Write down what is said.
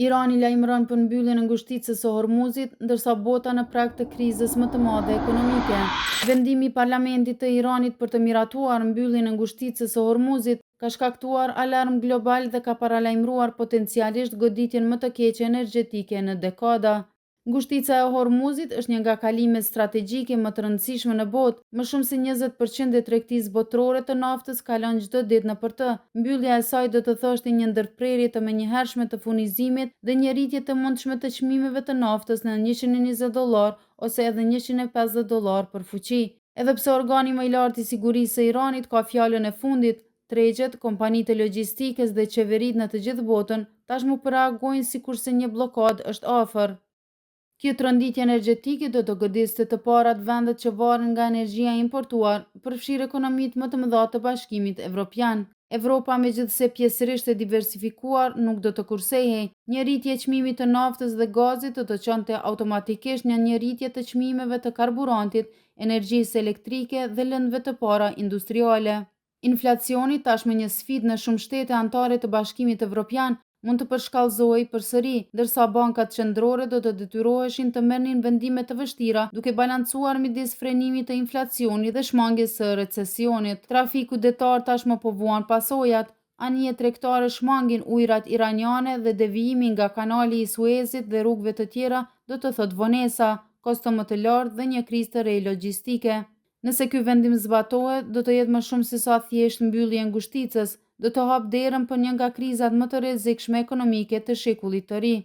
Irani lajmëron për mbylljen e ngushticës së Hormuzit, ndërsa bota në prag të krizës më të madhe ekonomike. Vendimi i Parlamentit të Iranit për të miratuar mbylljen e ngushticës së Hormuzit ka shkaktuar alarm global dhe ka paralajmëruar potencialisht goditjen më të keqe energjetike në dekada. Ngushtica e Hormuzit është një nga kalimet strategjike më të rëndësishme në botë, më shumë se 20% e tregtisë botërore të naftës kalon çdo ditë nëpër të. Mbyllja e saj do të thoshte një ndërprerje të menjëhershme të furnizimit dhe një rritje të mundshme të çmimeve të naftës në $120 ose edhe $150 për fuqi. Edhe pse organi më i lartë i sigurisë së Iranit ka fjalën e fundit, tregjet, kompanitë logjistikës dhe qeveritë në të gjithë botën tashmë po reagojnë sikurse një bllokadë është afër. Kjo tronditje energjetike do të godiste të parat vendet që varen nga energjia importuar, përfshirë ekonomitë më të mëdha të Bashkimit Evropian. Evropa, megjithëse pjesërisht e diversifikuar, nuk do të kursejej. Një rritje e çmimit të naftës dhe gazit do të çonte automatikisht një rritje të çmimeve të karburantit, energjisë elektrike dhe lëndëve të para industriale. Inflacioni, tashmë një sfidë në shumë shtete anëtare të Bashkimit Evropian, mund të përshkallëzohej përsëri, ndërsa bankat qendrore do të detyroheshin të merrnin vendime të vështira duke balancuar midis frenimit të inflacionit dhe shmangjes së recesionit. Trafiku detar tashmë po vuan pasojat. Anijet tregtare shmangin ujërat iraniane dhe devijimi nga kanali i Suezit dhe rrugëve të tjera do të thotë vonesa, kosto më të lartë dhe një krizë të re logjistike. Nëse ky vendim zbatohet, do të jetë më shumë se sa thjesht mbyllje e ngushticës, do të hap derën për një nga krizat më të rrezikshme ekonomike të shekullit të ri.